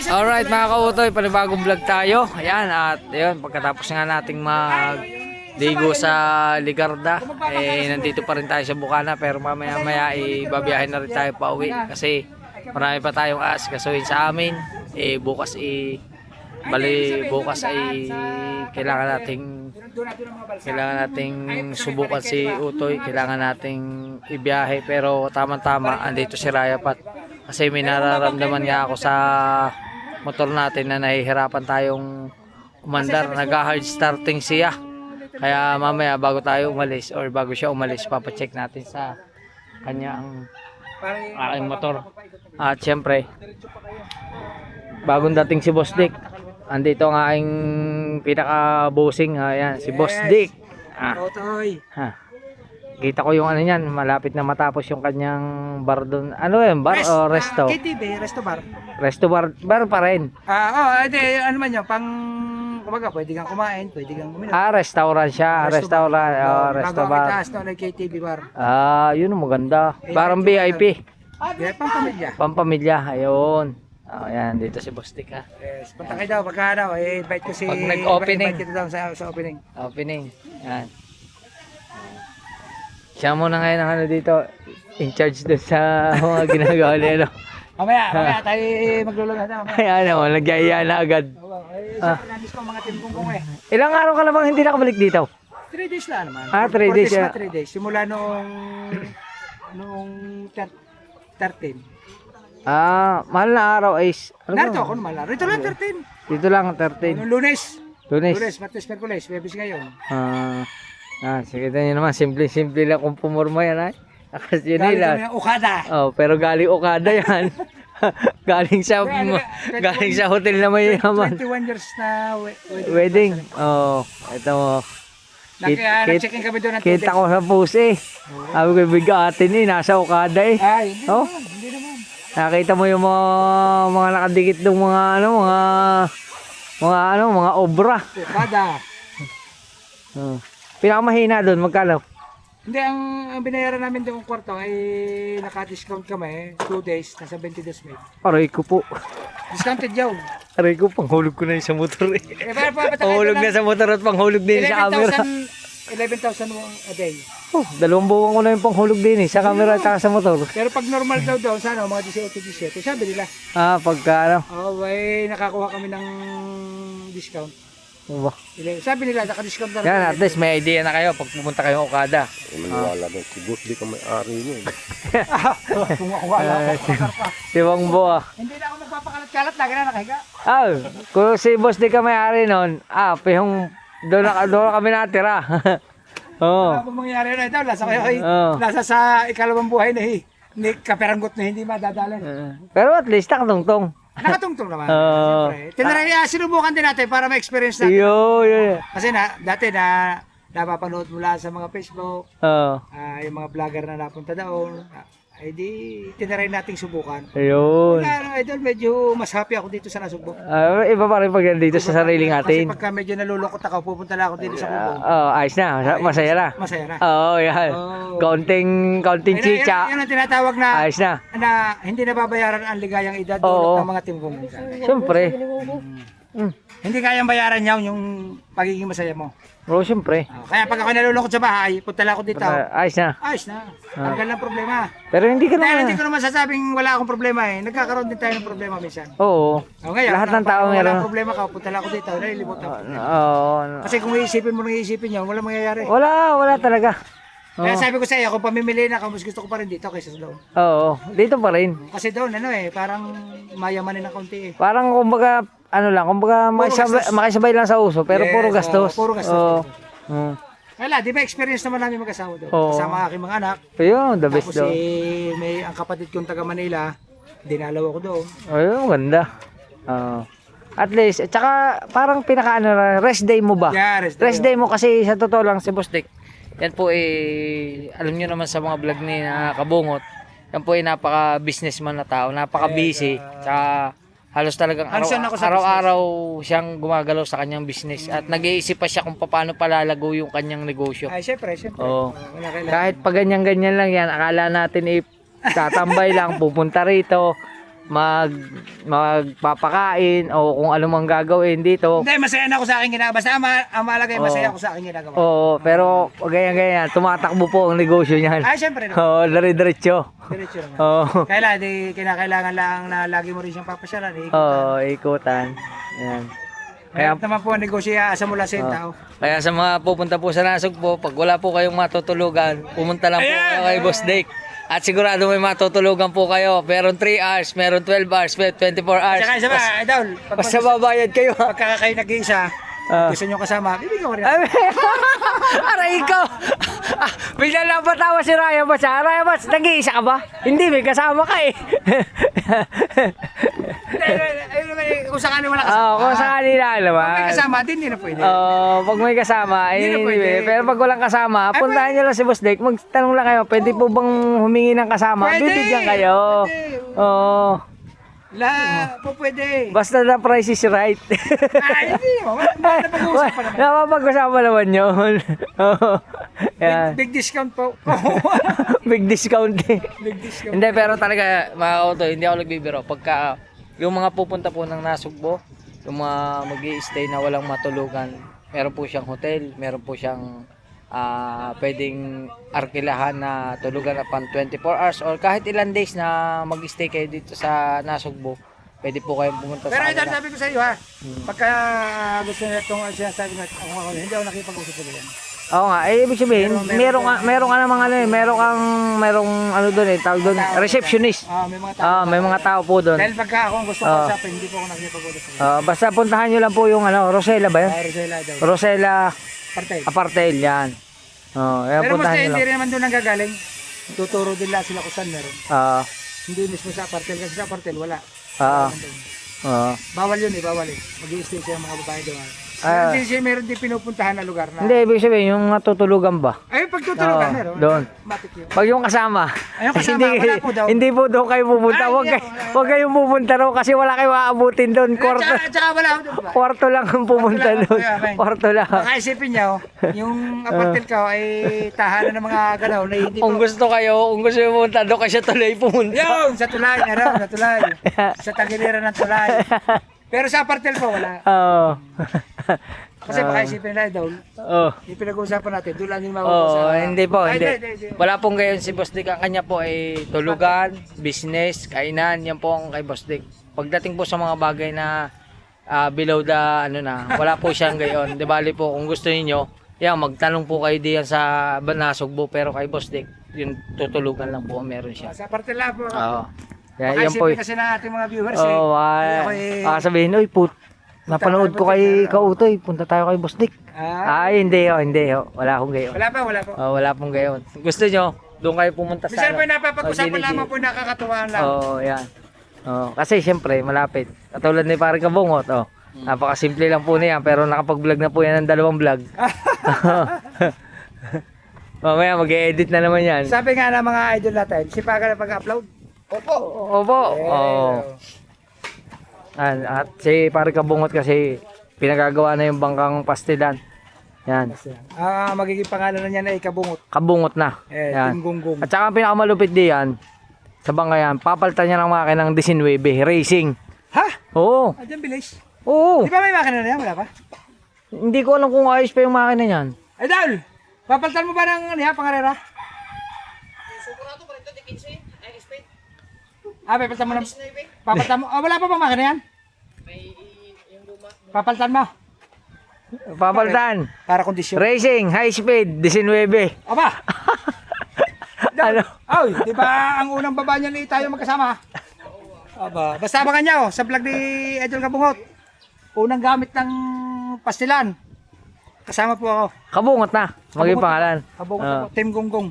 Alright mga kautoy, panibagong vlog tayo. Ayan, at yun, pagkatapos nga nating mag-ligo sa Ligarda, nandito pa rin tayo sa Bukana. Pero mamaya babiyahin na rin tayo pa uwi kasi marami pa tayong aasikasuhin sa amin. Bukas ay kailangan nating subukan si Utoy, kailangan nating ibiyahe. Pero tama-tama, andito si Rayapat. Kasi may nararamdaman nga ako sa motor natin na nahihirapan tayong umandar. Nag-hard starting siya. Kaya mamaya bago tayo umalis or bago siya umalis, papacheck natin sa kanyang aking motor. At syempre, bagong dating si Boss Dick. Andito ang aking pinaka-bossing. Ayan, si Boss Dick. Kita ko yung ano niyan, malapit na matapos yung kanyang bar doon. Ano yun, bar o resto? KTV, resto bar. Resto bar pa rin. Ano man yun, kumbaga, pwede kang kumain, pwede kang uminom. Restaurant siya, restaurant, resto bar. Bago itaas na KTV bar. Yun maganda. Parang VIP. Pampamilya. Pampamilya, ayun. Ayan, dito si Boss Dick ha. Yes, punta kayo daw, pagka daw, invite ko si... Pag nag-opening. Invite kita daw sa opening. Opening, yan. Siya muna ngayon ang ano dito, in charge doon sa mga ginagawa nila. Mamaya tayo maglulungan na. Ayan o, nagyaya na agad. Nanis ko mga timpong eh. Ilang araw ka na bang hindi nakabalik dito? 3 days lang naman. 3 days. 3 days. Simula noong 13. Mahal na araw is... Narito ako naman. Rito lang 13. Dito lang 13. Noong Lunes, Lunes. Martes, Merkules, Webes ngayon. Sige nyo naman, simple lang kung pumorma yan ay. Kasi yun nila. Galing Okada. Pero galing Okada yan. galing sa hotel na may yaman. 21 years na wedding. Ito mo. Nag-check-in kami doon ng 2 days. Kita ko sa post eh. Sabi ko, bigatin nasa Okada eh. Hindi naman. Nakita mo yung mga nakadikit ng mga obra. Okada. Pinakamahina doon, magkano? Hindi, ang binayaran namin doon kwarto ay naka-discount kami. 2 days, nasa 22,000. Aray ko po. Discounted yun. Aray ko, panghulog ko na yung sa motor eh. Panghulog na sa motor at panghulog din sa camera. 11,000 a day. 2 buwan ko na yung panghulog din sa camera at sa motor. Pero pag normal daw sana mga 18-17, sabi nila. Pagka ano? Nakakuha kami ng discount. Sabi nila, naka-discount na. Yan, at least may idea na kayo pag pumunta kayong Okada. Maniwala doon, si Boss Dick ang may-ari niyo. Kung wala ako, Tiwang buwa. hindi na ako nagpapakalat-kalat, lagi na nakahiga. Kung si Boss Dick ang may-ari nun, doon kami natira. Ano mangyayari na ito? Nasa sa ikalawang buhay na ni kaperanggot na hindi madadalhin. Pero at least nakatungtong. Nakatungtong naman. Siyempre. Sinubukan din natin para ma-experience natin. Kasi dati napapanood mula sa mga Facebook, yung mga vlogger na napunta doon. Tinaray nating subukan. Ayun. Idol, medyo mas happy ako dito sa nasubok. Iba pa rin pag dito sa sariling atin. Kasi pagka medyo nalulungkot ako, pupunta lang ako dito sa Kubo. Ayos na. Masaya na. Masaya na. Yan. Kaunting chicha. Yan ang tinatawag na, Ayos na. Hindi nababayaran ang ligayang edad dulot ng mga timpong. Siyempre. Hindi kayang bayaran niya yung pagiging masaya mo. Siyempre. Kaya pag ako nalulungkot sa bahay, punta lang ako dito. Ayos na. Ayos na. Tanggal ng problema. Pero hindi ka Dahil naman. hindi ko naman sasabing wala akong problema eh. Nagkakaroon din tayo ng problema minsan. Oo. Ngayon, Lahat ng tao wala meron. problema ka, punta lang ako dito. Nalilibot ako. Oo. Kasi kung iisipin mo nang iisipin niya, wala mangyayari. Wala talaga. Kaya sabi ko sa iyo, kung pamimili na ako, mas gusto ko pa rin dito kaysa sa doon. Oo. Dito pa rin. Kasi doon, parang mayamanin ng konti eh. Parang kumbaga, makisabay lang sa uso, pero Yes, puro gastos. puro gastos. Wala, di ba experience naman namin mag-asawa doon? Oo. Kasama aking mga anak. Ayun, the best Tapos daw. ang kapatid kong taga Manila, dinalaw ako doon. Ayun, ganda. At least, at saka parang rest day mo ba? Yeah, Rest day mo kasi sa totoo lang si Boss Dick. Yan po alam nyo naman sa mga vlog ni Kabungot. Yan po napaka-businessman na tao, napaka-busy. Tsaka halos talagang araw-araw siyang gumagalaw sa kanyang business at nag-iisip pa siya kung paano palalago yung kanyang negosyo. Ay, syempre. Oo. Kahit pa ganyan-ganyan lang yan, akala natin tatambay lang, pupunta rito. magpapakain o kung ano mang gagawin dito. Hindi, masaya na ako sa aking ginagawa. Basta ang malagay, masaya ako sa aking ginagawa. Oo, pero ganyan, tumatakbo po ang negosyo niyan. Ay, syempre. No? Oo, dire-diretso. Diretso naman. Oo. Kinakailangan lang na lagi mo rin siyang papasyalan. Oo, ikutan. Yan. Kaya naman po ang negosyo sa mula sa tao. Kaya sa mga pupunta po sa Nasug po, pag wala po kayong matutulugan, pumunta lang po kayo kay Boss Dick. At sigurado may matutulugan po kayo. Meron 3 hours, meron 12 hours, 24 hours. Saka isa ba, Idol? Basta babayad kayo. Pagka kayo nag-iisa, gusto nyo kasama, bibigyan ko rin. Aray ko! Bigla lang patawa si Raya Boss. Raya Boss, nag-iisa ka ba? Hindi, may kasama ka eh. Ayun naman, kung sakali wala kasama. Oo, kung sakali lang naman. Pag may kasama, hindi na pwede. Pag may kasama, Hindi na hindi. pwede. Pero pag walang kasama, puntahan nyo lang si Boss Dick. Magtanong lang kayo, pwede po bang humingi ng kasama? Pwede, Bibigyan kayo. pwede. Oo. Po pwede. Basta the price is right. Ay, hindi. Napag-uusapan naman. Napapag-usapan naman yun. Oo. Yan. Big discount po. Big discount eh. Big discount. Hindi, pero talaga, mga auto, hindi ako nagbibiro. Pagka yung mga pupunta po ng Nasugbo, yung mga mag-i-stay na walang matulugan, meron po siyang hotel, meron po siyang pwedeng arkilahan na tulugan na pang 24 hours or kahit ilang days na mag-stay kayo dito sa Nasugbo, pwede po kayong pumunta Pero sa Idol, kanila. sabi ko sa iyo ha, pagka gusto nyo itong sinasabi na ako, hindi ako nakipag-usap sa ganyan. Oo nga, ibig sabihin, meron ka namang ano eh, merong ano doon eh, tawag doon, receptionist. May mga tao. May mga tao po doon. Dahil pagka ako ang gusto ko usapin, hindi po ako nakipag-usap sa ganyan. Basta puntahan nyo lang po yung ano, Rosella ba yun? Rosella Idol. Rosella Partay. Apartel, yan. Yan, Pero puntahan basta nyo hindi lang. rin naman doon nanggagaling. Tuturo din lang sila kung saan meron. Hindi mismo sa apartel kasi sa apartel wala. Bawal yun eh, bawal eh. Mag-i-stay siya mga babae doon. Meron din pinupuntahan na lugar na. Hindi, ibig sabihin, yung natutulugan ba? Ay, pagtutulugan Oo, meron. doon. Matik yun. Pag yung kasama, Ay, yung kasama, wala po daw. hindi po doon kayo pupunta. Ay, Huwag kayong pupunta raw kasi wala kayong aabutin doon. Tsaka wala ako doon ba? Kwarto lang ang pumunta Kwarto lang, doon. kuya, man. Kwarto lang. Baka isipin niyo, yung apartel ko ay tahanan ng mga ganaw na hindi Kung po. gusto nyo pumunta doon, kasi tuloy pumunta. Yun, sa tulay, sa tulay. Sa tagiliran ng tulay. Pero sa apartel po, wala. Oo. Kasi baka isipin nila daw, Oo. yung pinag-uusapan natin, doon lang yung makukuha Oo, hindi po, Ay, hindi. Wala pong gayon si Boss Dick. Ang kanya po ay tulugan, business, kainan, yan po ang kay Boss Dick. Pagdating po sa mga bagay na below the wala po siyang gayon. Di bali po kung gusto niyo, yan magtanong po kayo diyan sa Nasugbo, pero kay Boss Dick, yung tutulugan lang po meron siya. Sa apartel lang po. Oo. Baka Yan po. isipin kasi ng ating mga viewers Oo, sabihin, oy napanood ko kay Kautoy, punta tayo kay Boss Dick. Hindi ho. Wala akong gayon. Wala po. Wala pong gayon. Gusto nyo, doon kayo pumunta sa Minsan po napapag-usapan lamang po nakakatuwaan lang. yan. Kasi siyempre, malapit. Katulad ni Parang Kabungot, napakasimple lang po niyan, pero nakapag-vlog na po yan ng 2 vlog. Mamaya mag-e-edit na naman yan. Sabi nga ng mga idol natin, sipagan na pag-upload. Opo. At si Parang Kabungot kasi pinagagawa na yung bangkang pastilan. Yan. Magiging pangalan na niya na Kabungot. Kabungot na. Team Gunggong. At saka ang pinakamalupit diyan, sa bangkayan, papalitan niya ng makina ng 19 racing. Ha? Oo. Diyan bilis. Oo. Di ba may makina na yan? Wala pa? Hindi ko alam kung ayos pa yung makina niyan. Idol! Papalitan mo ba ng pangarera? Papalitan mo ng... Papalitan mo... wala pa bang makina yan? Papalitan mo. Papalitan. Para kondisyon. Racing, high speed, 19. Aba! Ano? Ay, di ba ang unang baba niya ni tayo magkasama? Aba, basta abangan niyo sa vlog ni Idol Kabungot. Unang gamit ng pastilan. Kasama po ako. Kabungot na. Maging pangalan. Kabungot ako, Team Gunggong.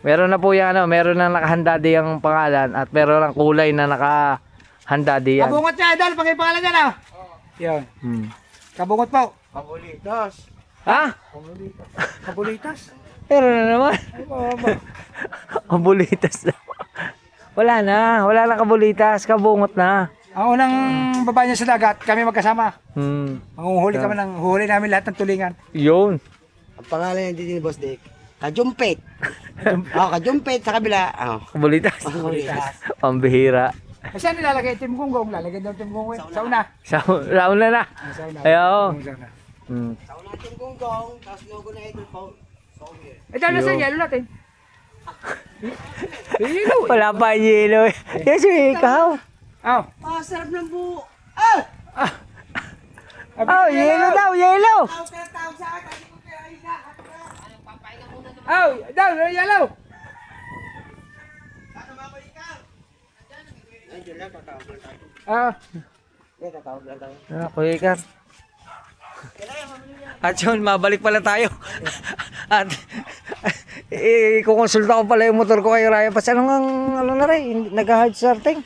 Meron na po yan, meron na nakahanda di ang pangalan at meron lang kulay na nakahanda di yan. Kabungot niya, Idol, pag pangalan niya na. Yun. Kabungot po. Kabulitas. Ha? Kabulitas? Meron na naman. Kabulitas na. Wala na kabulitas, kabungot na. Ang unang baba niya sa dagat, kami magkasama. Huhuli Huhuli namin lahat ng tulingan. Yun. Ang pangalan niya din ni Boss Dick, Kajumpet. Kajumpet sa kabila. Kabulitas. Pambihira. Kasi nilalagay Team Gunggong, lalagay daw Team Gunggong sa una. Sauna na. Sa una. Ayaw. Sa una. Sa una natin gunggong, tapos logo na idol po. Eh, dahil nasa yelo natin. Yelo. Wala pa yelo. Yes, ikaw. Oh. Ah, sarap ng buo. Oh, yelo daw, yelo. Tawag sa akin, kasi ko kaya isa. Oh, daw, yellow. Ah, Tatawag lang tayo. Kuya Icar. At yun, mabalik pala tayo. At kukonsulta ko pala yung motor ko kay Raya. Pas ano na rin, nag-hard starting.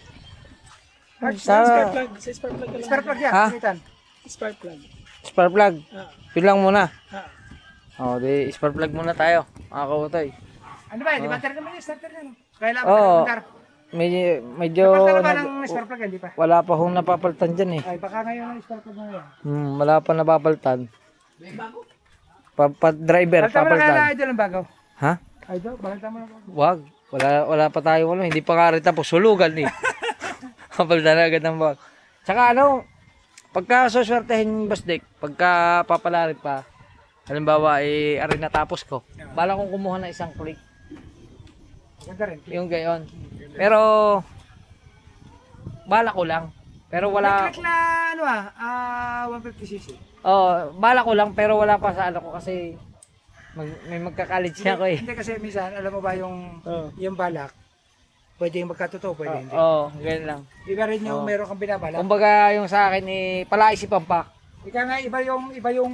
spark plug yan. Ha? Kamitan. Spark plug. Yun lang muna. Di spark plug muna tayo. Mga kautoy. Ano ba, di ba naman yung starter na, no? Kailangan Oo. pa Medyo Napalitan na ba ng spark plug yan, di pa? wala pa hong napapalitan dyan eh. Ay, baka ngayon ang spark plug na yan. Wala pa napapalitan. Driver, Balta mo na kaya papalitan. idol ang bago. Ha? Idol, balta mo na bago. Wag. Wala pa tayo hindi pa nga rin tapos sulugan eh. Papalitan na agad ng bag. Tsaka pagka suswertehin Boss Dick, pagka papalarit pa, halimbawa arin natapos ko, bala kong kumuha ng isang click. Maganda rin. Yung gayon. Pero bala ko lang. Pero wala Click na, 150cc. bala ko lang pero wala pa sa ko kasi may magka-college na ako eh. Hindi kasi minsan, alam mo ba yung balak, pwede yung magkatotoo, pwede hindi. Ganyan lang. Iba rin yung meron kang binabalak. Kumbaga yung sa akin palaisipan pa. Ika nga, iba yung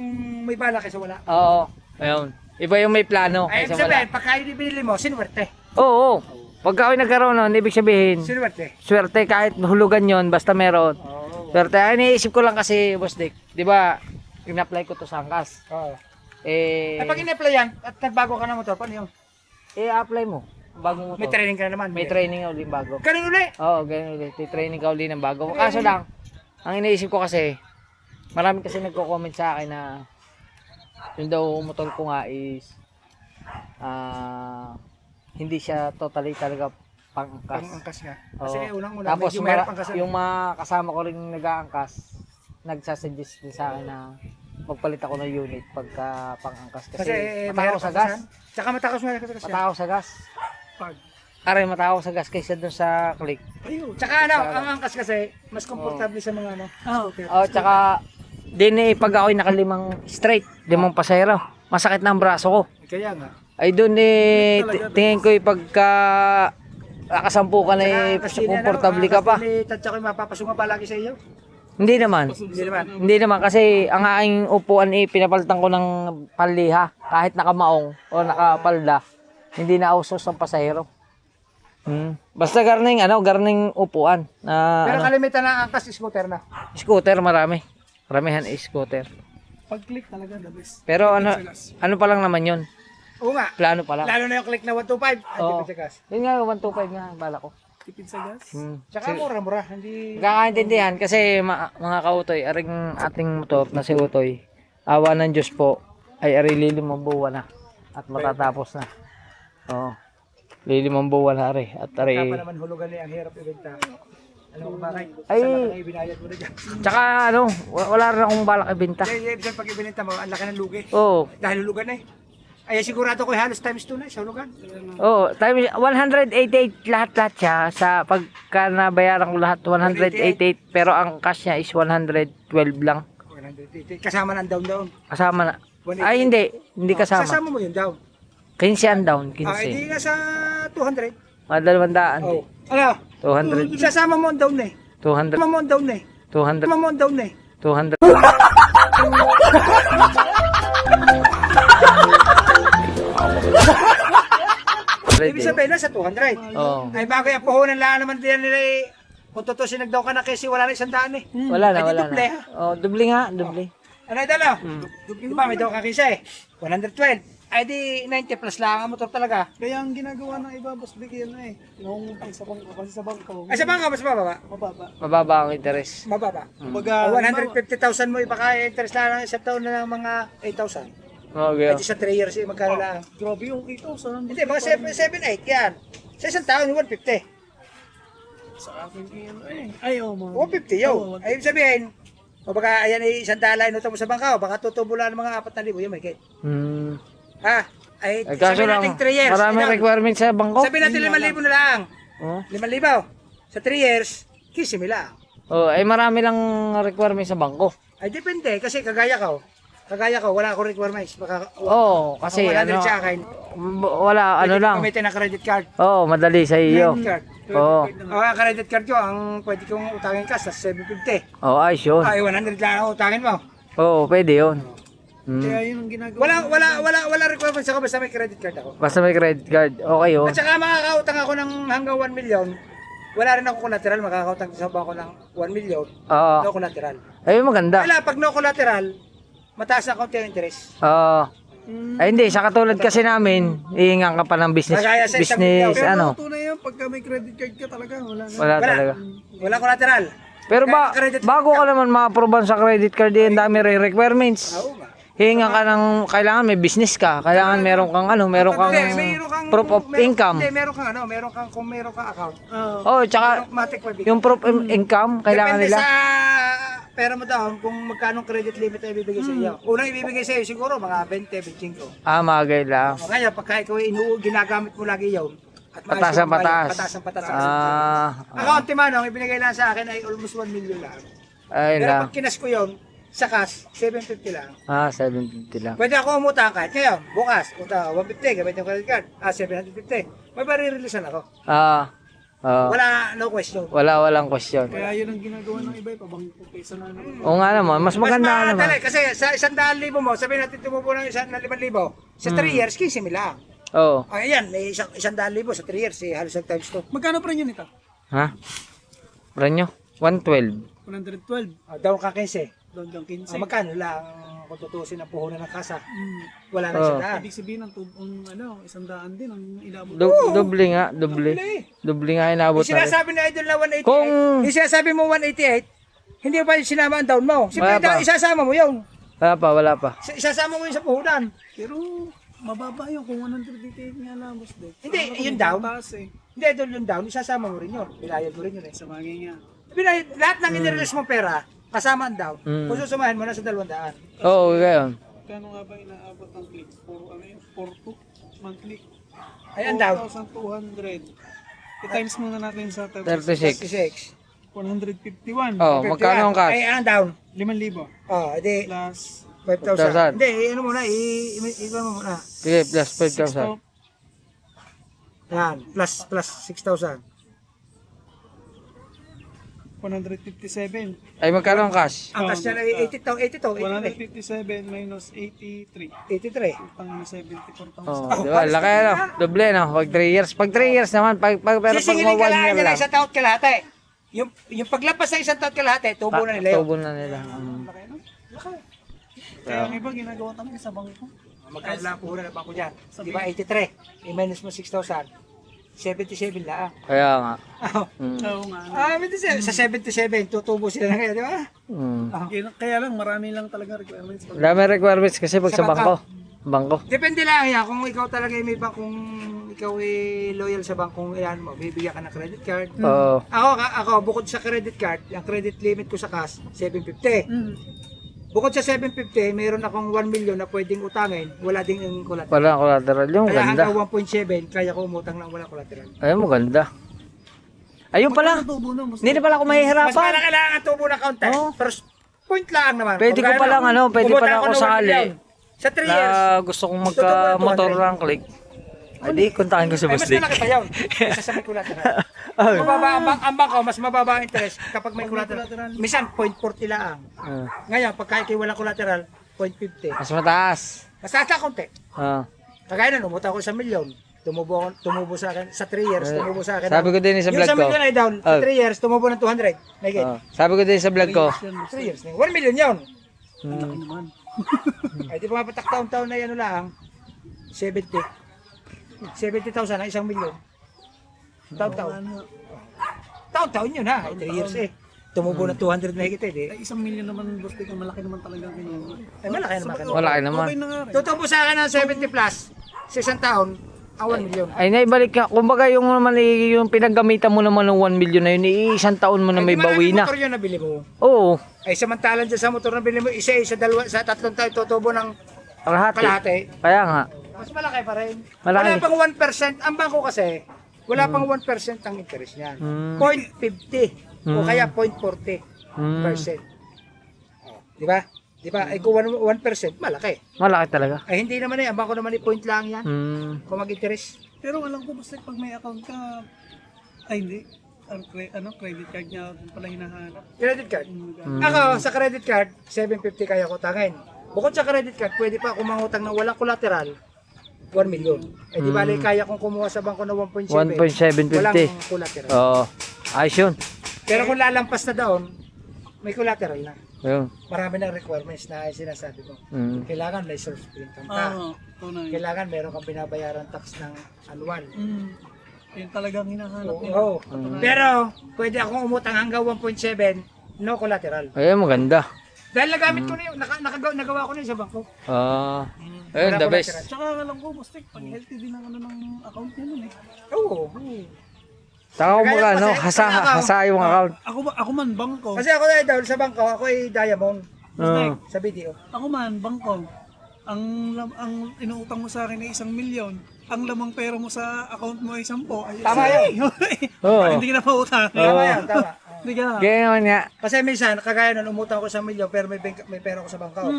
may balak kaysa wala. Oo. Ayun. Iba yung may plano Ay, kaysa ibig wala. sabihin, pagka hindi binili mo, sinuwerte. Oo. Pagka ako'y nagkaroon nun, ibig sabihin, Sinuwerte. swerte kahit hulugan yon basta meron. Oo. Swerte. Ay, iniisip ko lang kasi, Boss Dick, di ba, in-apply ko to sa angkas. Oo. Pag in-apply yan, at nagbago ka ng motor, paano yun? Apply mo. Bagong motor. May training ka na naman. May training ka ulit bago. Ganun uli. Oo, ganyan ulit. May training ka ulit ng bago. Kaso lang, ang iniisip ko kasi, marami kasi nagko-comment sa akin na yung daw motor ko nga is hindi siya totally talaga pang-angkas. Pang-angkas nga. Oo. Kasi unang-una, Tapos medyo mahirap ang kasal. yung mga kasama ko rin nag-aangkas, nagsasuggest din sa akin na magpalit ako ng unit pagka pang-angkas kasi, Kasi matakaw mahirap sa ang gas. kasal. Tsaka matakaw sa gas. Matakaw sa gas. Pag. Aray, matakaw sa gas kaysa dun sa click. Ayun. Tsaka ang angkas kasi, mas komportable sa mga scooter. Tsaka din pag ako'y nakalimang straight, limang pasahero, masakit na ang braso ko. Kaya nga. Ay doon tingin ko pagka nakasampu ka na komportable ka pa. Tatsa ko mapapasunga pa lagi sa iyo. Hindi naman. Hindi naman. Hindi naman kasi ang aking upuan pinapalitan ko ng panliha kahit nakamaong o nakapalda. Hindi na ausos ang pasahero. Basta garning upuan na Pero kalimitan na ang angkas scooter na. scooter marami. Maramihan scooter. Pag-click talaga the best. Pero ano pa lang naman 'yon. Oo nga. Plano pa lang. Lalo na yung click na 125. Oo. Tipid sa gas. Yun nga 125 nga bala ko. Tipid sa gas? Hmm. Tsaka mura-mura. Hindi... Kakaintindihan kasi mga kautoy, aring ating motor na si Utoy, awa ng Diyos po, ay lilimang buwan na at matatapos na. Oo. Lilimang buwan na ari at ari. Kaya pa naman hulugan niya ang hirap ibenta. Alam mo ba kay? Ay. Sa laki binayad mo na dyan. Tsaka wala rin akong balak ibenta. Ibig pag ibinenta mo, ang laki ng lugi. Oo. Dahil hulugan na eh. Ay sigurado ko halos times 2 na sa hulugan. Oo, time 188 lahat-lahat siya sa pagka nabayaran ko lahat 188 pero ang cash niya is 112 lang. 180. Kasama ng down. Kasama na. Ay hindi kasama. Sasama mo yung down. 15 ang down, Hindi 15. nasa 200. Mga 200. Oh. Ano? 200. Sasama mo ang down eh. 200. Sasama mo ang down eh. 200. Sasama mo ang down eh. 200. Ibig sabihin na sa 200. Oo. Ay bago yung puhunan lang naman din nila eh. Kung totoo sinagdaw ka na kasi wala na 100 eh. Wala na, Ay, di wala doble, na. ha? Oh, doble nga, doble. Ano ito no? Di ba may daw ka kisa eh. 112. Ay di 90 plus lang ang motor talaga. Kaya ang ginagawa ng iba, boss, bigyan na eh. Yung sa bangko, kasi sa bangko, Ay sa bangka mas mababa. mababa. Mababa ang interest. Mababa. Kumbaga, 150,000 mo iba kaya interest lang ng isang taon na ng mga 8,000. Okay. At sa 3 years eh magkano lang. grabe yung 8,000. Hindi mga 7, 8 yan. Sa isang taon 150. Sa akin yun eh. Ay, oh, mga. 150 yun. Oo, Ay, ibig sabihin, o baka ayan ay $1 inuto mo sa bangka, o baka tutubo lang ng mga 4,000 yun, may kit. Hmm. Ha? Ay, Ay, kaso sabihin lang, natin 3 years. marami Ayun. requirements sa bangko. Sabihin natin 5,000 na lang. Oh. 5,000. Sa 3 years, 15,000 lang. Oh, ay marami lang requirements sa bangko. Ay, depende. Kasi kagaya ko, wala akong requirements. Baka, Oo, kasi wala ano, din sa akin. wala, ano Pwede lang. Kumita ng credit card. Oo, madali sa iyo. Credit card. Oo. Ang credit card ko, ang pwede kong utangin ka sa 750. Oo, ayos yun. Ay, 100 lang ang utangin mo. Oo, pwede yun. Kaya Hmm. yun ang ginagawa. Wala requirements ako basta may credit card ako. Basta may credit card, okay yun. At saka makakautang ako ng hanggang 1 million. Wala rin ako collateral, makakautang sa bangko ng 1 million. Oo. No collateral. Ayun, maganda. Wala, pag no collateral, mataas na konti ang interest. Oo. Ay hindi, sa katulad kasi namin, iingan ka pa ng business, Kagaya sa isang business, milyon. ano. Tunay yan, pagka may credit card ka talaga, wala na. Wala talaga. Wala collateral. Pero Kaya credit bago ka naman ma-approve sa credit card, ang dami requirements. Oo nga. Hihinga ka ng, kailangan may business ka, kailangan meron kang ano, meron kang proof of income. Hindi, meron kang kung meron kang account. Oh, tsaka Automatic pwede. yung proof of income, kailangan Depende nila. sa pera mo daw kung magkano credit limit ay ibibigay sa iyo. Unang ibibigay sa iyo siguro mga 20, 25. Ah, magay lang. O ngayon, pagka ikaw ginagamit mo lagi yun, at Patas ang patas. Patas ang patas. Ah, Account man, ang ibinigay lang sa akin ay almost 1 million lang. ay Pero lang. pag kinas ko yun, sa cash, 750 lang. Ah, 750 lang. Pwede ako umutang kahit ngayon, bukas, uta 150, gamit yung credit card, 750. May marireleasean ako. Ah, Wala, no question. walang question. Kaya yun ang ginagawa ng iba, pabangko kaysa na ano. Oo nga naman, mas maganda Mas naman. madali, kasi sa 100,000 mo, sabihin natin tumubo ng 5,000, sa 3 years, 15,000 lang. Oo. Ayan, may 100,000 sa 3 years, halos times 2. Magkano pa rin yun ito? Ha? Ranyo? 112. 112. Down ka 15. Doon lang 15. Magkano lang kung tutusin ang puhunan ng kasa? Mm. Wala na Oo. siya daan. Ibig sabihin ng ano, 100 din ang inabot. Doble nga, doble. Doble nga inabot Yung na rin. sinasabi na Idol na 188, Kung- yung sinasabi mo 188, hindi mo pa sinama ang down mo. Siyempre, Wala pa. isasama mo yun. Wala pa. Isasama mo yun sa puhunan. Pero mababa yun kung 188 nga lang, boss. Hindi, yun down. Hindi, Idol yung down, isasama mo rin yun. Binayad mo rin yun eh. Sa bagay nga. Binayad, lahat ng inirelease mong pera, kasama ang down. Mm. Kung susumahin mo na sa 200. Oo, gayon. Kano nga ba inaabot ang click? Ano yun? 4 monthly. Ay, ang down. 4,200. I-times muna natin sa 36. 66. 151. Oh, magkano ang cash? Ay, ang down. 5,000 Oh, edi, plus 5,000. Hindi, ano muna, i-iwan mo muna. Sige, plus 5,000. Yan, plus 6,000. 157. Ay, magkano ang cash? Ang cash niya ay 82, 157 minus 83. 83. Pang 74,000. Oh, di ba? Laki ano? Doble no? Pag 3 years. Pag 3 years naman, pero pag Sisingilin ka 1 lang year nila lang. isang taon kalahati. Yung paglapas ng isang taon kalahati, tubo na nila yun. Tubo na nila. Kaya ang iba ginagawa talaga sa bangko. Magkano lang puhunan ng bangko dyan? Di ba 83? I-minus mo 6,000. 77 lang. Kaya nga. Oo nga. 77. Sa 77, tutubo sila na ngayon, di ba? Kaya lang marami lang talaga requirements. Dami requirements kasi pag Sa sa bangko. Bangko. Depende lang yan kung ikaw talaga may bangkong ikaw ay loyal sa bangkong ilan mo, bibigyan ka ng credit card. Oo. Ako bukod sa credit card, yung credit limit ko sa cash 750. Bukod sa 750, mayroon akong 1 million na pwedeng utangin, wala ding yung collateral. Wala collateral. Yung Kaya ganda. hanggang 1.7, kaya ko umutang ng wala collateral. Ayun, maganda. Ayun pala. Hindi na pala ako Mas mahihirapan. pala kailangan ang tubo ng counter. Oo. Pero point lang naman. Pwede ko Kung palang gano'n, pwede umutang pala ako ako ng 1 sakali million. Sa 3 years, na gusto kong magka-motor lang click. Ay, di, kontakin ko sa ay mas Busdik. malaki pa yun. Kaysa sa may collateral. Mababa ang bangko, mas mababa ang interest kapag may collateral. Minsan, 0.40 lang. Ngayon, pagka ikaw wala collateral, 0.50. Mas mataas. Mas taas na konti. Ah. Kagaya nun, umutang ko sa milyon. Tumubo sa akin, sa 3 years, tumubo sa akin. Sabi ko din sa Yung vlog sa ko. milyon ay down, sa 3 years, tumubo ng 200. Naked. Sabi ko din sa vlog ko. 3 years. 1 million yun. naman. Ay, di ba mapatak taon-taon na yan lang. 70. 70,000 ang 1 milyon. Taon-taon. Taon-taon yun ha. 3 years eh. Tumubo ng 200 na higit eh. Ay, 1 million naman, boss. Tika, malaki naman talaga ganyan. Ay, malaki naman. Malaki naman. Okay na nga rin. Tutubo sa akin ng 70 plus sa isang taon, ang 1 million. Ay, naibalik ka. Kumbaga yung naman yung pinaggamitan mo naman ng 1 million na yun, isang taon mo na may bawi na. Motor yun nabili mo. Oo. Ay samantalang dyan sa motor na bili mo, isa, dalawa, sa 3 taon tutubo ng kalahati. Kaya nga. Mas malaki pa rin. Malaki. Wala pang 1%. Ang bangko kasi, wala pang 1% ang interest niyan. 0.50 o kaya 0.40%. Di ba? Di ba? Ay kung 1%, malaki. Malaki talaga. Ay hindi naman ang bangko naman point lang yan. Kung mag-interest. Pero alam ko basta pag may account ka, ay hindi. Credit card niya pala hinahanap. Credit card. Ako, sa credit card, 750 kaya ko tangin. Bukod sa credit card, pwede pa ako mangutang ng walang collateral, 1 million. Eh di bali, kaya kong kumuha sa bangko ng 1.7. 1.750. Walang collateral. Oo. Ayos yun. Pero kung lalampas na doon, may collateral na. Ayun. Marami ng requirements na sinasabi ko. Kailangan may source of income ka. Tunay. Kailangan meron kang binabayaran tax ng annual. Yun talagang hinahanap niya. Oo. Pero, pwede akong umutang hanggang 1.7, no collateral. Ayun, maganda. Dahil nagamit ko na yun, nagawa ko na yun sa bangko. Ayun, Wala the collateral. best. Tsaka alam ko, basta pag healthy din ang ano ng account niya nun eh. Oo. Taka mo ka, no? Hasa yung account. Ako man, bangko. Kasi ako na daw sa bangko, ako ay diamond. Sa BDO. Ako man, bangko. Ang inuutang mo sa akin ay 1 milyon. Ang lamang pera mo sa account mo ay 10. Ay, Tama yun. Hindi ka na pautang. Tama yan, tama. Hindi ka na. Kaya naman nga. Kasi minsan, kagaya nun, umutang ako sa 1 milyon, pero may pera ko sa bangko.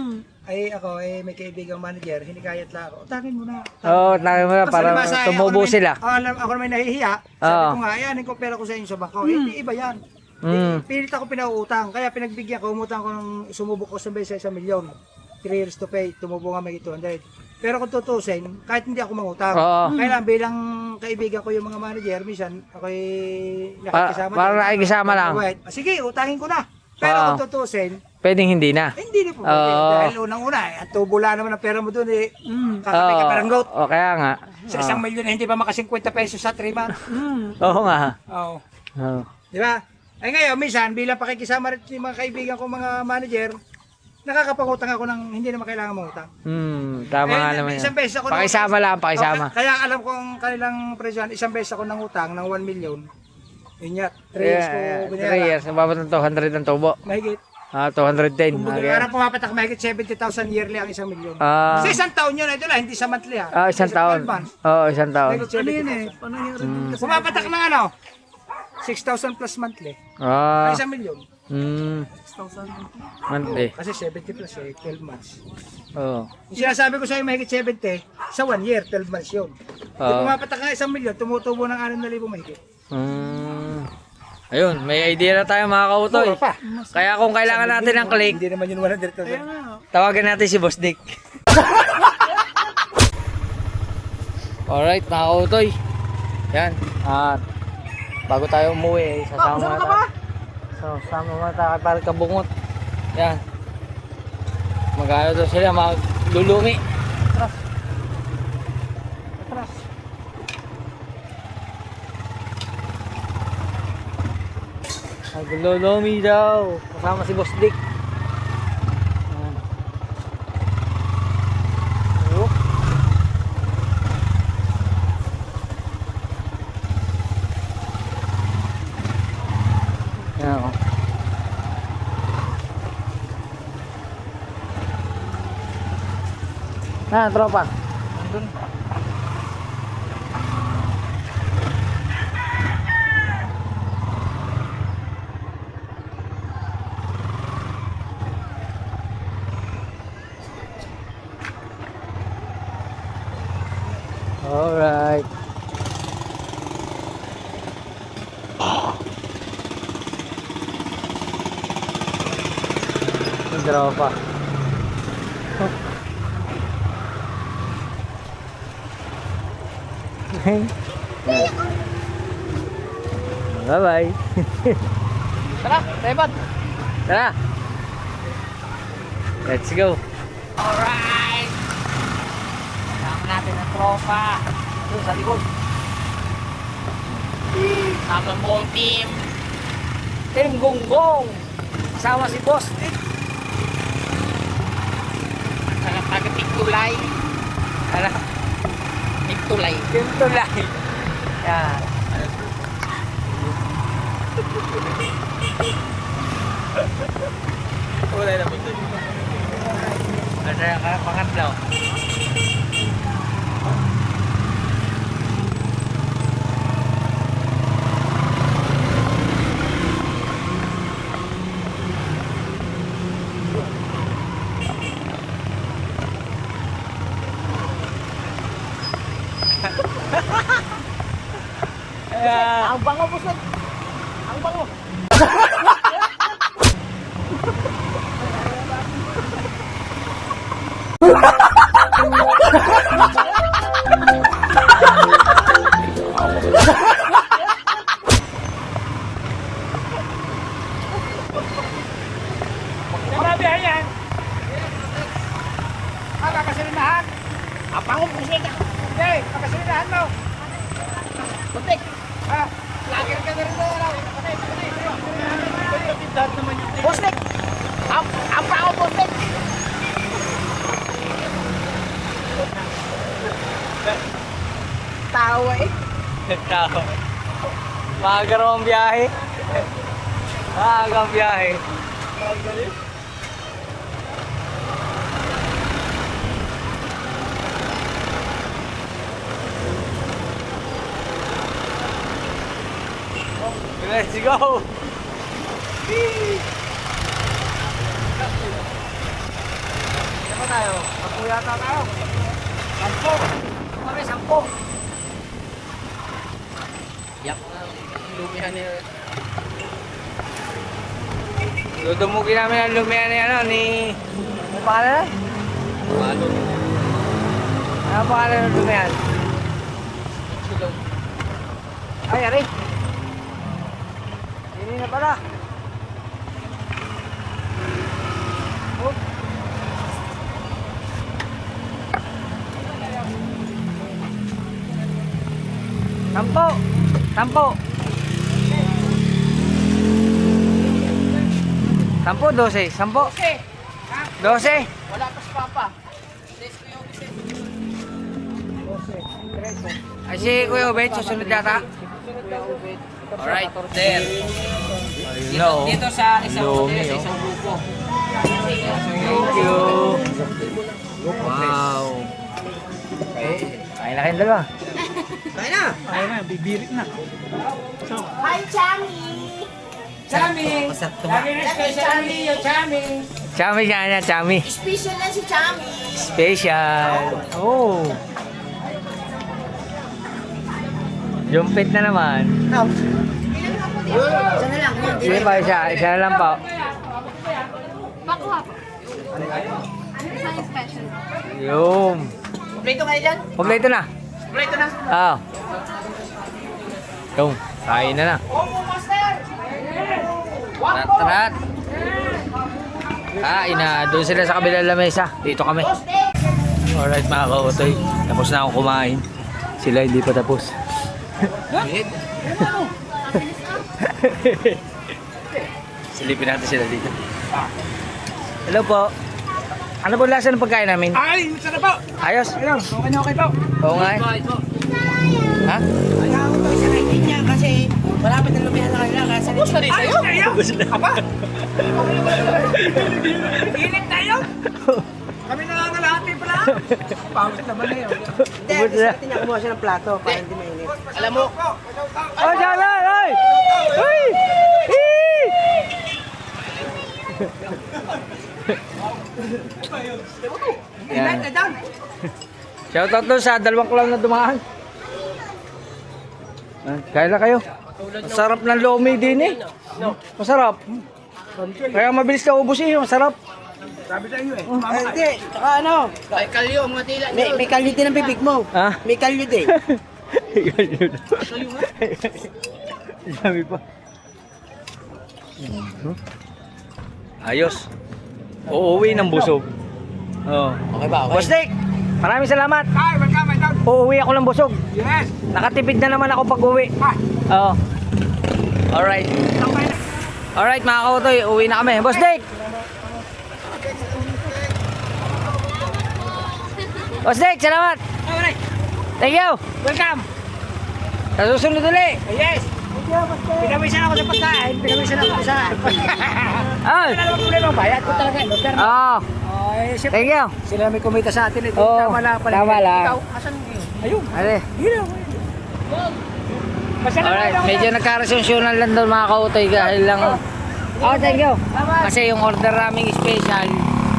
Ay ako, may kaibigang manager, hinikayat lang ako. Utangin mo na. Oo, tayo mo na para tumubo sila. Ako naman nahihiya. Sabi ko nga, ayanin ko pera ko sa inyo sa bangko. Hindi iba yan. Pilit ako pinauutang. Kaya pinagbigyan ko, umutang ko ng sumubok ko sa 1 milyon. 3 years to pay, tumubo nga may 200. Pero kung tutusin, kahit hindi ako mangutang, kailan bilang kaibigan ko yung mga manager, minsan ako'y nakikisama. Para nakikisama lang. Sige, utangin ko na. Pero kung tutusin, Pwedeng hindi na. hindi na po. Dahil unang-una, ang tubula naman ang pera mo doon eh. Kakapay ka parang goat. O, kaya nga. Sa 1 milyon na hindi pa maka 50 pesos sa 3 months. Oo nga. Oo. Oo. Di ba? Ay ngayon, minsan, bilang pakikisama rin yung mga kaibigan ko, mga manager, nakakapangutang ako ng hindi naman kailangan mangutang. Tama nga naman yan. Isang beses ako Pakisama lang, pakisama. Kaya alam ko ang kanilang presyon, isang beses ako nangutang ng 1 million. Yun yan, 3 years ko 3 years. Mababot ng 200 ang tubo. mahigit. 210. Kumbaga, parang pumapatak mahigit 70,000 yearly ang 1 million. Kasi isang taon yun, idol, hindi sa monthly ha. Isang taon. Oo, isang taon. Mahigit Ano yun eh? 70,000. Pangyayari din kasi. Pumapatak ng ano? 6,000 plus monthly. Ah. 1 million. 6,000. Monthly. Kasi 70 plus eh, 12 months. Oo. Yung sinasabi ko sa'yo mahigit 70, sa 1 year, 12 months yun. Kung pumapatak ng 1 million, tumutubo ng 6,000 mahigit. Ayun, may idea na tayo mga kautoy. Mura pa. Kaya kung kailangan natin ng click, Hindi naman yun 100,000. Kaya nga. tawagan natin si Boss Dick. Alright, mga kautoy. Yan. At bago tayo umuwi, sasama muna tayo. Sasama muna tayo para kabungot. Yan. Mag-ano daw sila, maglulungi. Atras. Atras. Maglulungi daw. Kasama si Boss Dick. Yan. Oh. Yan, oh. Na, tropa. Andun. Alright. Ang tropa. Bye-bye. Tara, Tebot. Tara. Let's go. Alright! Kasama natin ang tropa. Doon sa likod. Sama mo ang team. Team Gonggong. Kasama si Boss Dick. Taga-taga-tigulay. Tara. Tintulay. Yan. Wala na po ito. Ano yung pangatlo? Ang bango po sir. Ang bango. Marami yan. Kakasilinahan. Ang bango po sir. Hindi, kakasilinahan mo. Putik. Lager ka na rin na. Pustik! Ang pao, pustik! Tawa eh. Tao. Maaga raw ang biyahe. Maaga ang biyahe. Let's go! Saan tayo? Magkuyata tayo. 10. Kami, 10. Yak na. Lumihan niya. Dudumugin namin ang lumihan ni ano ni... Ano pangalan na? Balon. Ano pangalan ng lumihan? Ay, ari. Hindi na pala. Oh. Sampo. Sampo. Sampo, 12. Sampo. 12. Wala pa si Papa. Ay, si Kuya Obet, susunod yata. Alright, there. Dito sa isang grupo. Thank you. Wow. Kain na kayong dalawa. Kaya na. Ayaw na, bibirit na. Hi, Chami! Chami! Lagi na special yung Chami. Chami siya niya, Chami. Special na si Chami! Special. Oh. Jumpit na naman. Isa na lang. Sige pa, isa na lang pa. Pakuha po. Isang special. Yung. Kompleto kayo dyan? Kompleto na. Kompleto na. Ah. Yung. Kain na na. Omo, master! Tarat, tarat. Kain na. Doon sila sa kabilang lamesa. Dito kami. Alright mga kautoy. Tapos na akong kumain. Sila hindi pa tapos. Silipin natin sila dito. Hello po. Ano po lasa ng pagkain namin? Ay, sarap po! Ayos? Ayun, okay na okay po. Oo nga eh. Ha? Ayaw ko sa kaitin niya kasi malapit na lumihan na kanila kaya sanay. Gusto rin sa'yo? Aba! Init na yun! Kami nangangalahati pala! Pawit naman na yun. Hindi, gusto natin niya kumuha siya ng plato para hindi mainit. Alam mo, Oh, jalan! Ay! Uy! Yan. Shoutout doon sa 2 clown na dumaan. Kaya na kayo. Masarap ng lomi din eh. Masarap. Kaya mabilis na ubos eh. Masarap. Sabi sa iyo eh. Ay, hindi, tsaka ano, kay kalyo, mga tila. may kalyo din ang bibig mo. Ha? May kalyo din. Dami pa. Ayos. Uuwi ng busog. Oh. Okay ba? Boss Nick, maraming salamat. Ay, welcome, welcome. Uuwi ako ng busog. Yes! Nakatipid na naman ako pag uwi. Oo. Alright. Alright mga kautoy, uwi na kami. Boss Nick! Boss Nick, salamat! Thank you. Welcome! Sa susunod ulit. Yes! Pinamisan ako sa pagkain, pinamisan ako sa... Ay. Wala namang problema, bayad ko talaga. No? Pero, Oo. siyempre, Thank you. sila may kumita sa atin. Oo, Tama lang pala. tama lang. Ikaw, asan yun? Ayun. Ale. Yun. Alright, medyo nagkaresensyonan lang doon mga kautoy dahil lang. Oh, thank you. Kasi yung order naming special,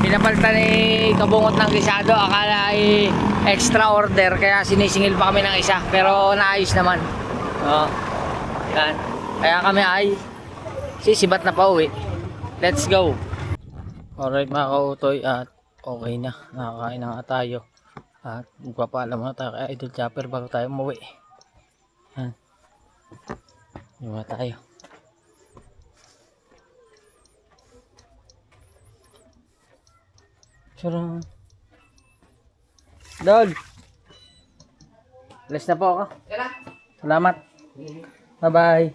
pinapalitan ni Kabungot ng gisado, akala ay extra order kaya sinisingil pa kami ng isa pero naayos naman. Oh. Yan. Kaya kami ay sisibat na pauwi. Let's go. Alright mga kautoy at okay na. Nakakain na nga tayo. At magpapaalam na tayo kay Idol Chopper bago tayo umuwi. Yan. Iwa tayo. Sarang. Dol. Alis na po ako. Salamat. Bye-bye.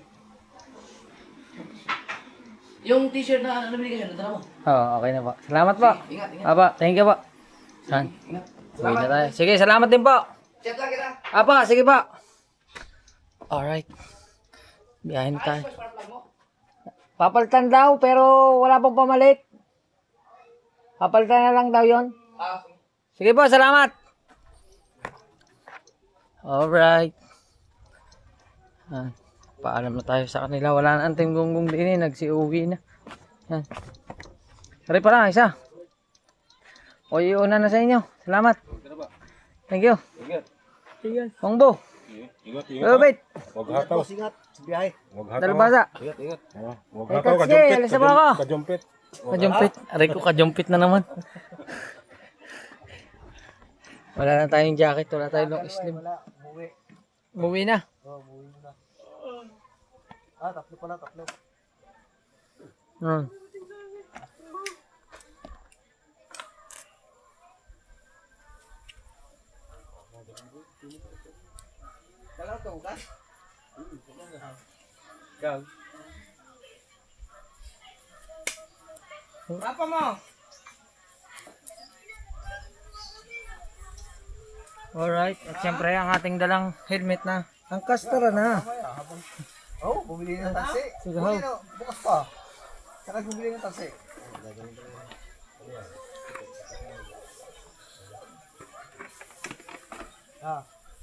Yung t-shirt na nabili ka siya, dala mo. Oo, okay na po. Salamat po. Ingat, ingat. Apa, thank you po. Saan? Uwi na tayo. Sige, salamat din po. Chat lang kita. Apa, sige po. Alright. Biyahin tayo. Papalitan daw, pero wala pong pamalit. Papalitan na lang daw yon. Sige po, salamat. Alright. Paalam na tayo sa kanila. Wala na anting gunggong din eh. Nagsi-uwi na. Yan. Sorry pa lang, isa. O, iuna na sa inyo. Salamat. Thank you. Ingat. Pangbo. Ingat, Wait. Huwag hataw. Ingat, sa biyahe. Huwag hataw. Dalbasa. Ingat. Huwag Ay, hataw, Katsi, alis na ba ako? kajumpit. Kajumpit. Aray ko, kajumpit na naman. Wala na tayong jacket. Wala tayong long sleeve. Umuwi na. Tatlo pala, tatlo. Apa mo? Alright. At syempre, ang ating dalang helmet na. Ang kastara na. Oh, bumili ng taxi. Sige, ho. Bukas pa. Saka bumili ng taxi.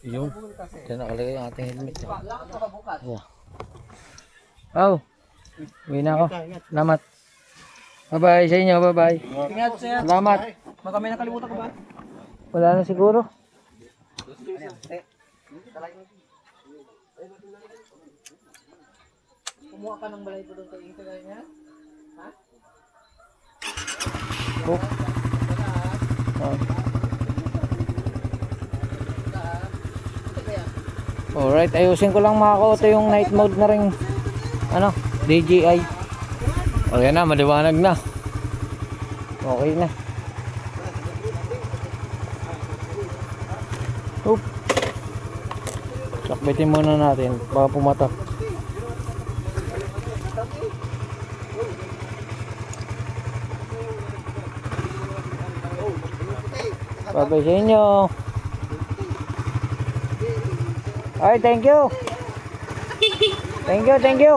Yung. Diyan nakalagay ang ating helmet. Yeah. Oh. Uwi na ako. Salamat. Bye-bye sa inyo. Bye-bye. Ingat, sir. Salamat. Baka may nakalimutan ko ba? Wala na siguro. Kumuha ka ng balay po doon kay Inka niya? Ha? Oh. Alright, ayusin ko lang mga kauto yung night mode na rin ano, DJI. O yan na, maliwanag na. Okay na. Oop. Sakbitin muna natin baka pumatak. Bye-bye sa inyo. Ay, thank you. Thank you, thank you.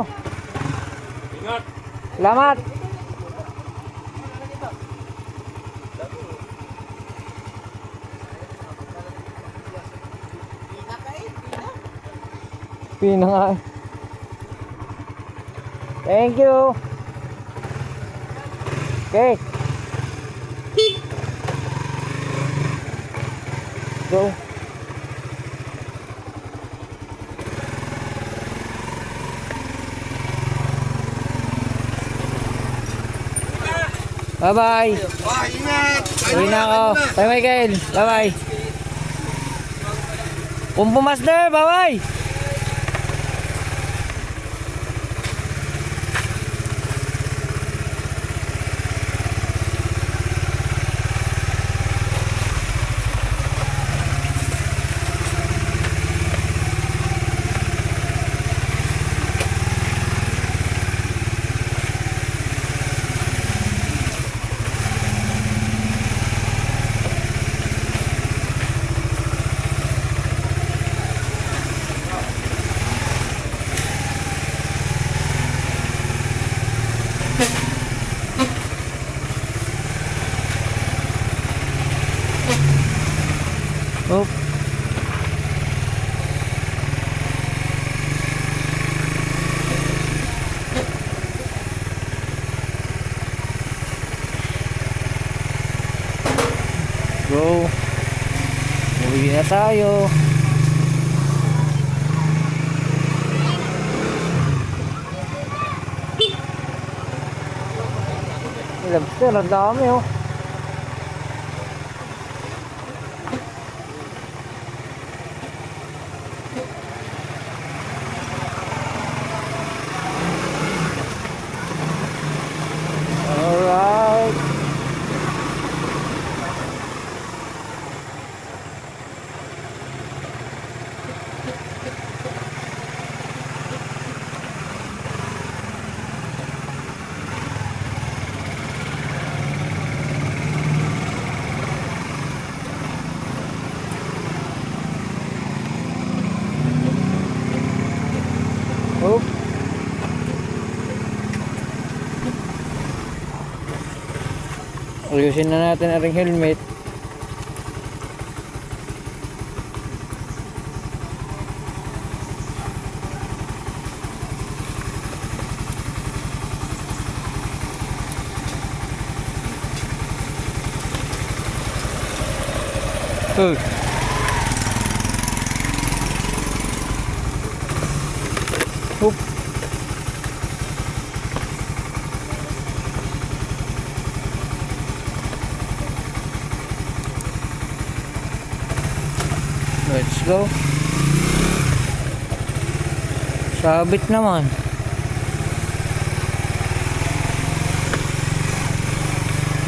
Salamat. Pina nga. Thank you. Okay. Go. Bye-bye. Uwi na ako. Bye, Michael. Bye-bye. Pumpo Master. Bye-bye. Oop. Go. Uwi na tayo. Lobster, ang dami oh. Alright. Oh. Ayusin na natin ang helmet. Oh. Oop. Let's go. Sabit naman.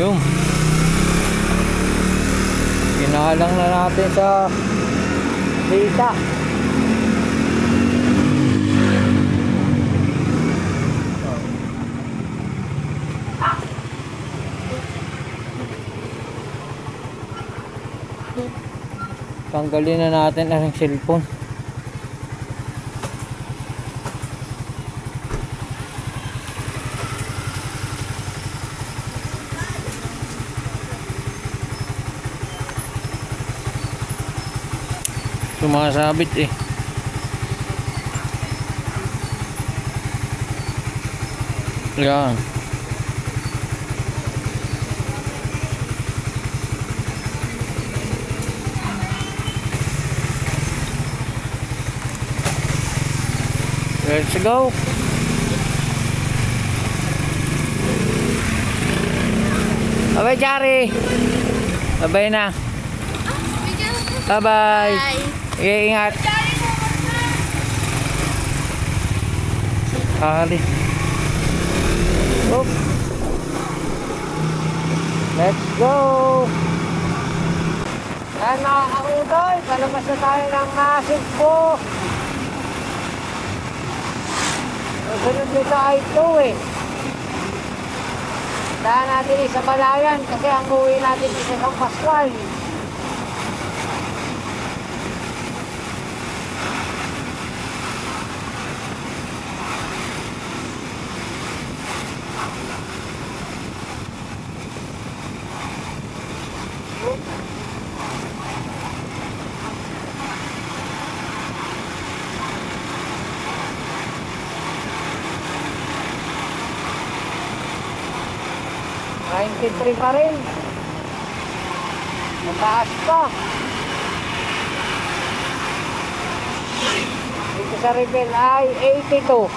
Boom. Ginalang na natin sa data. Tanggalin na natin ang cellphone. Sumasabit eh. Yan. Let's go. Bye-bye, Jari. Bye-bye na. Bye-bye. Okay, ingat. Ali. Oop. Let's go. Yan mga kautoy, palabas na tayo ng Massive po. Sunod dito ay 2 eh. Dahan natin sa Balayan kasi ang uwi natin sa San Pascual. $93 pa rin. Mataas pa. Dito sa Rebel ay 82.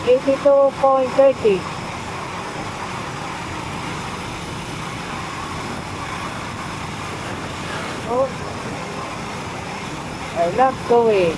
82.30. Oh. I love going.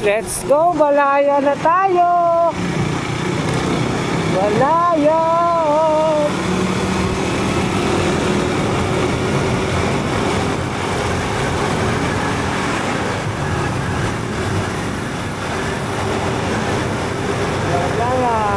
Let's go, Balaya na tayo! Balaya! Balaya!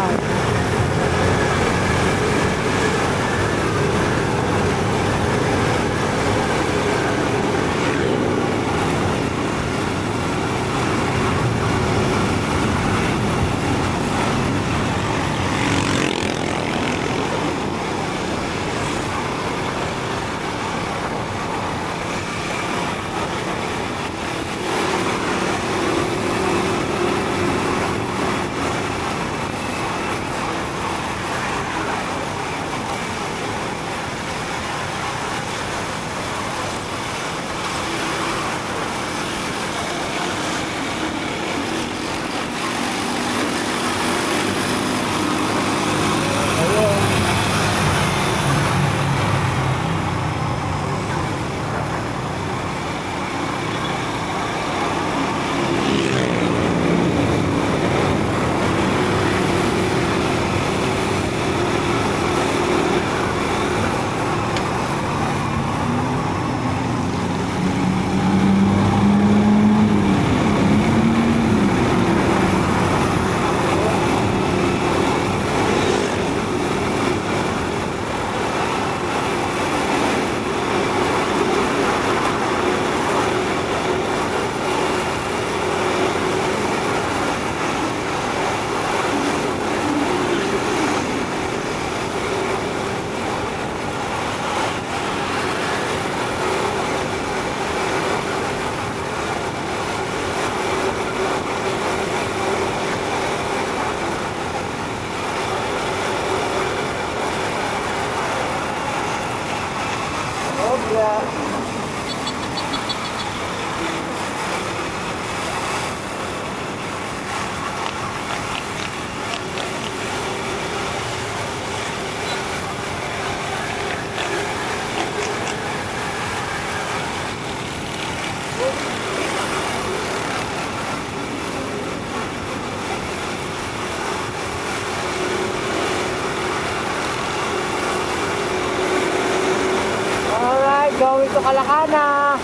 Going to Kalakana.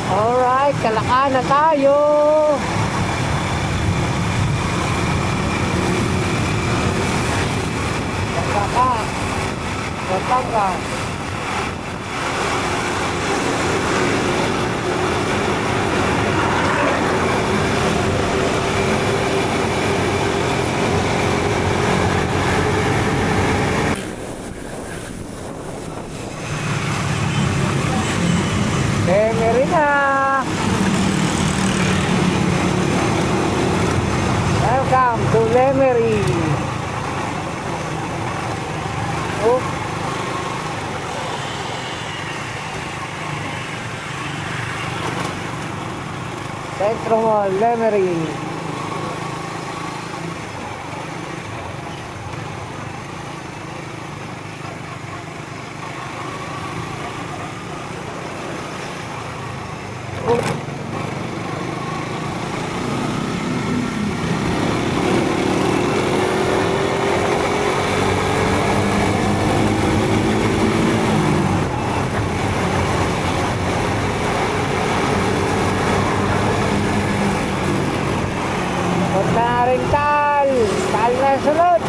Alright, Kalakana tayo. Batangas. Merina. Welcome to Lemery. Oh. Centro Mall, Lemery. Tal na sunod.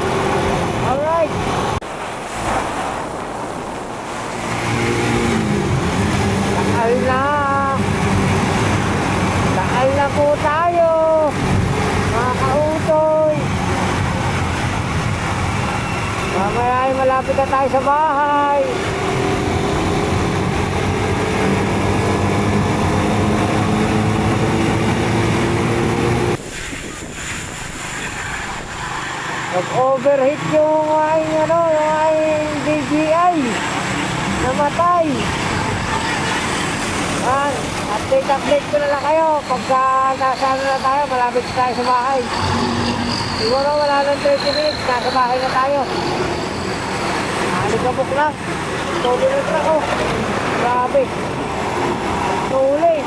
Alright. Takal na po tayo, mga kautoy. Mamaya ay malapit na tayo sa bahay. Nag-overheat yung aking DJI. Namatay. Update ko na lang kayo pagka nasa na tayo, malapit tayo sa bahay. Siguro wala ng 30 minutes, nasa bahay na tayo. Nalikabok lang. 2 minutes ako. Grabe. Tuloy.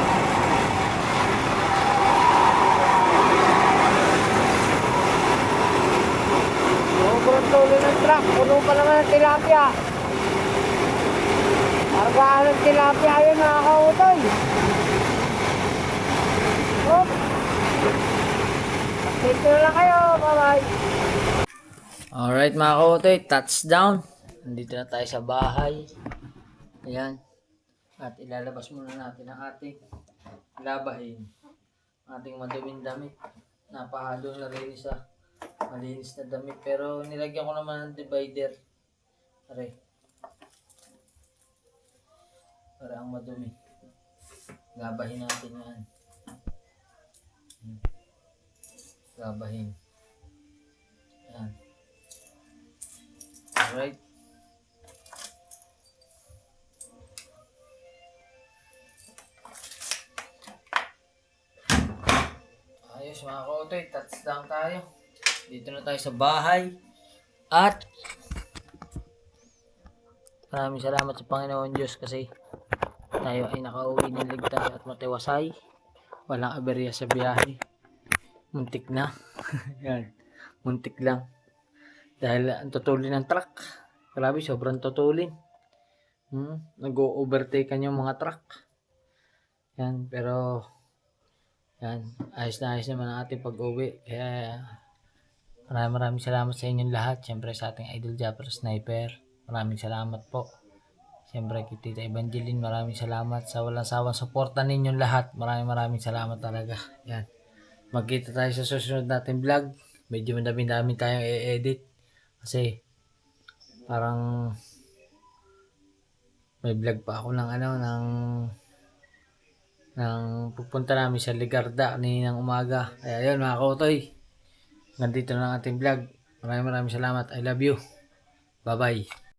tilapia. Kargaan ng tilapia yun mga kautoy. Oh. Update na lang kayo. Bye-bye. Alright mga kautoy, touchdown. Nandito na tayo sa bahay. Ayan. At ilalabas muna natin ang ating labahin. Ating maduming damit. Napahalo na rin sa malinis na damit. Pero nilagyan ko naman ng divider. Aray. Para ang madumi. Labahin natin yan. Labahin. Ayan. Alright. Ayos mga kautoy, touchdown tayo. Dito na tayo sa bahay. At maraming salamat sa Panginoon Diyos kasi tayo ay nakauwi ng ligtas at matiwasay. Walang aberya sa biyahe. Muntik na. Yan. Muntik lang. Dahil ang tutulin ng truck. Grabe, sobrang tutulin. Nag-overtake yung mga truck. Yan, pero yan, ayos na ayos naman ang ating pag-uwi. Kaya maraming salamat sa inyong lahat. Siyempre sa ating idol Japper Sniper. Maraming salamat po. Siyempre kay Tita Evangeline, maraming salamat sa walang sawang suporta ninyong lahat. Maraming salamat talaga. Yan. Magkita tayo sa susunod natin vlog. Medyo madami-dami tayong i-edit. Kasi parang may vlog pa ako ng ng pupunta namin sa Ligarda kaninang umaga. Kaya yun mga kautoy. Nandito na ang ating vlog. Maraming salamat. I love you. Bye bye.